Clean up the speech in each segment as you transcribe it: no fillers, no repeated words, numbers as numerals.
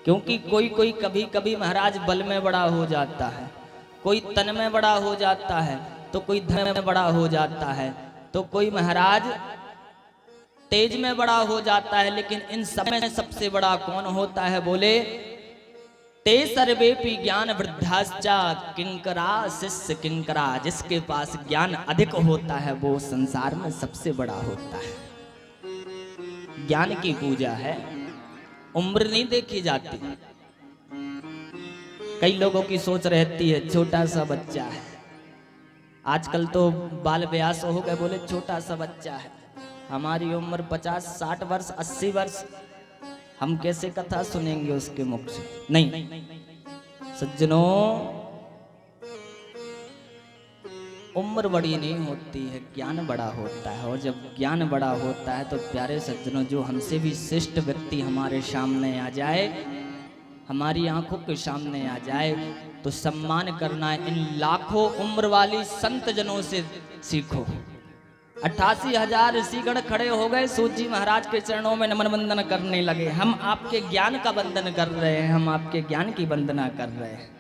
क्योंकि कोई कोई कभी कभी महाराज बल में बड़ा हो जाता है, कोई तन में बड़ा हो जाता है, तो कोई धन में बड़ा हो जाता है, तो कोई महाराज तेज में बड़ा हो जाता है। लेकिन इन सब में सबसे बड़ा कौन होता है? बोले ते सर्वेपि ज्ञान वृद्धाश्चा किंकरा शिष्य किंकरा। जिसके पास ज्ञान अधिक होता है वो संसार में सबसे बड़ा होता है। ज्ञान की पूजा है, उम्र नहीं देखी जाती। कई लोगों की सोच रहती है छोटा सा बच्चा है, आजकल तो बाल व्यास हो गए, बोले छोटा सा बच्चा है। हमारी उम्र 50, 60 वर्ष, 80 वर्ष, हम कैसे कथा सुनेंगे उसके मुख से? नहीं सज्जनों, उम्र बड़ी नहीं होती है, ज्ञान बड़ा होता है। और जब ज्ञान बड़ा होता है तो प्यारे सज्जनों, जो हमसे भी श्रेष्ठ व्यक्ति हमारे सामने आ जाए, हमारी आंखों के सामने आ जाए, तो सम्मान करना है। इन लाखों उम्र वाली संत जनों से सीखो। 88,000 ऋषिगण खड़े हो गए, सूत जी महाराज के चरणों में नमन वंदन करने लगे। हम आपके ज्ञान का वंदन कर रहे हैं, हम आपके ज्ञान की वंदना कर रहे हैं।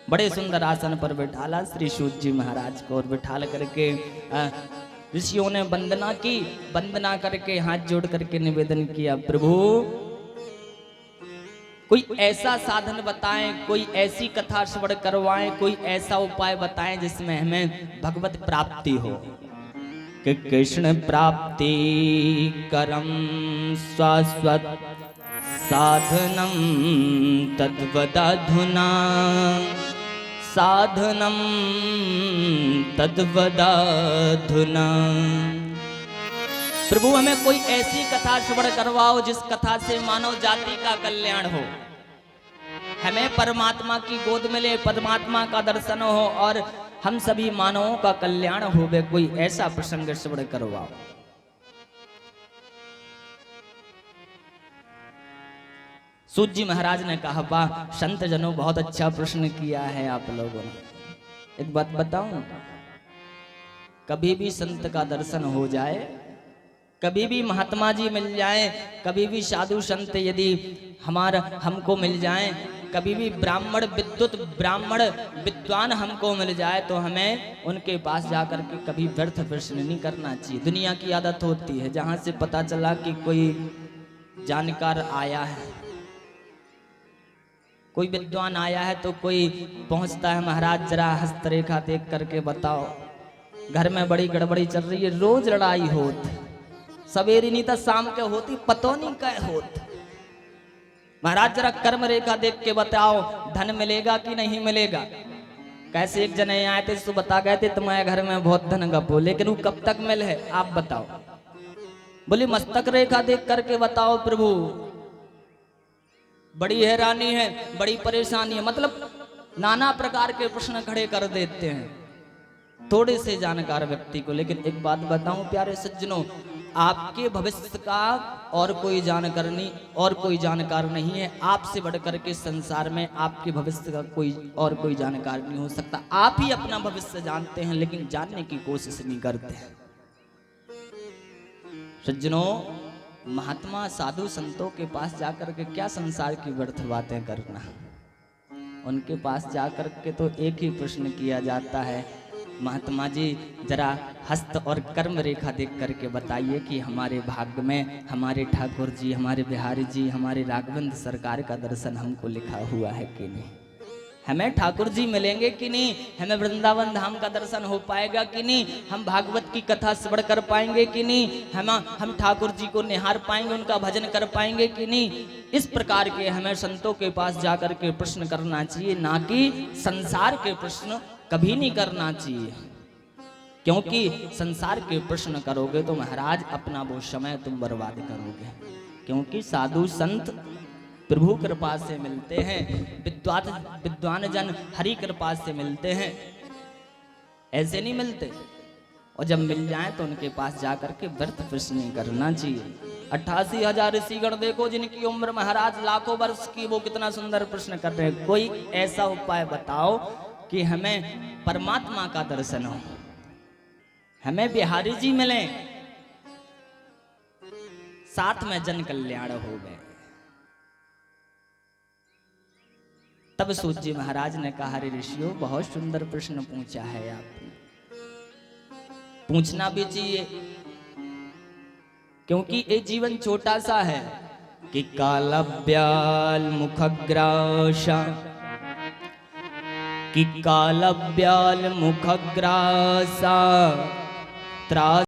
बड़े सुंदर आसन पर बिठाला श्री सूत जी महाराज को, और बिठाल करके ऋषियों ने वंदना की। वंदना करके हाथ जोड़ करके निवेदन किया, प्रभु कोई ऐसा साधन बताएं, कोई ऐसी कथा श्रवण करवाएं, कोई ऐसा उपाय बताएं जिसमें हमें भगवत प्राप्ति हो। कि कृष्ण प्राप्ति करम शाश्वत साधनम तद्वदाधुना, साधनम तद्वदाधुना। प्रभु हमें कोई ऐसी कथा श्रवण करवाओ जिस कथा से मानव जाति का कल्याण हो, हमें परमात्मा की गोद मिले, परमात्मा का दर्शन हो और हम सभी मानवों का कल्याण हो। वे कोई ऐसा प्रसंग श्रवण करवाओ। सूत जी महाराज ने कहा, वाह संत जनों, बहुत अच्छा प्रश्न किया है आप लोगों ने। एक बात बताऊं, कभी भी संत का दर्शन हो जाए, कभी भी महात्मा जी मिल जाएं, कभी भी साधु संत यदि हमको मिल जाएं, कभी भी ब्राह्मण विद्युत ब्राह्मण विद्वान हमको मिल जाए, तो हमें उनके पास जाकर के कभी व्यर्थ प्रश्न नहीं करना चाहिए। दुनिया की आदत होती है, जहां से पता चला कि कोई जानकार आया है, कोई विद्वान आया है, तो कोई पहुंचता है, महाराज जरा हस्तरेखा देख करके बताओ, घर में बड़ी गड़बड़ी चल रही है, रोज लड़ाई होती, सवेरी नहीं था शाम के होती, पतो नहीं क्या होती। महाराज जरा कर्म रेखा देख के बताओ, धन मिलेगा कि नहीं मिलेगा। कैसे एक जने आए थे, तो बता गए थे तुम्हारे घर में बहुत धन गपो, लेकिन वो कब तक मिल है आप बताओ। बोली मस्तक रेखा देख करके बताओ प्रभु। बड़ी हैरानी है, बड़ी परेशानी है, मतलब नाना प्रकार के प्रश्न खड़े कर देते हैं थोड़े से जानकार व्यक्ति को। लेकिन एक बात बताऊं प्यारे सज्जनों, आपके भविष्य का और कोई जानकार नहीं है। आपसे बढ़कर के संसार में आपके भविष्य का कोई जानकार नहीं हो सकता। आप ही अपना भविष्य जानते हैं, लेकिन जानने की कोशिश नहीं करते हैं। सज्जनों, महात्मा साधु संतों के पास जाकर के क्या संसार की व्यर्थ बातें करना। उनके पास जाकर के तो एक ही प्रश्न किया जाता है, महात्मा जी जरा हस्त और कर्म रेखा देख करके बताइए कि हमारे भाग्य में हमारे ठाकुर जी, हमारे बिहारी जी, हमारे राघवेंद्र सरकार का दर्शन हमको लिखा हुआ है कि नहीं, हमें ठाकुर जी मिलेंगे कि नहीं, हमें वृंदावन धाम का दर्शन हो पाएगा कि नहीं, हम भागवत की कथा श्रवण कर पाएंगे कि नहीं, हम ठाकुर जी को निहार पाएंगे, उनका भजन कर पाएंगे कि नहीं। इस प्रकार के हमें संतों के पास जाकर के प्रश्न करना चाहिए, ना कि संसार के प्रश्न कभी नहीं करना चाहिए। क्योंकि संसार के प्रश्न करोगे तो महाराज अपना वो समय तुम बर्बाद करोगे। क्योंकि साधु संत प्रभु कृपा से मिलते हैं, विद्वान जन हरि कृपा से मिलते हैं, ऐसे नहीं मिलते। और जब मिल जाए तो उनके पास जाकर के व्यर्थ प्रश्न नहीं करना चाहिए। 88,000 ऋषिगण देखो, जिनकी उम्र महाराज लाखों वर्ष की, वो कितना सुंदर प्रश्न कर रहे हैं, कोई ऐसा उपाय बताओ कि हमें परमात्मा का दर्शन हो, हमें बिहारी जी मिले, साथ में जन कल्याण हो गए। तब सूत जी महाराज ने कहा, रे ऋषियों, बहुत सुंदर प्रश्न पूछा है आपने, पूछना भी चाहिए, क्योंकि ये जीवन छोटा सा है। कि कालब्याल मुखग्रासा, कि कालब्याल मुखग्रासा त्रास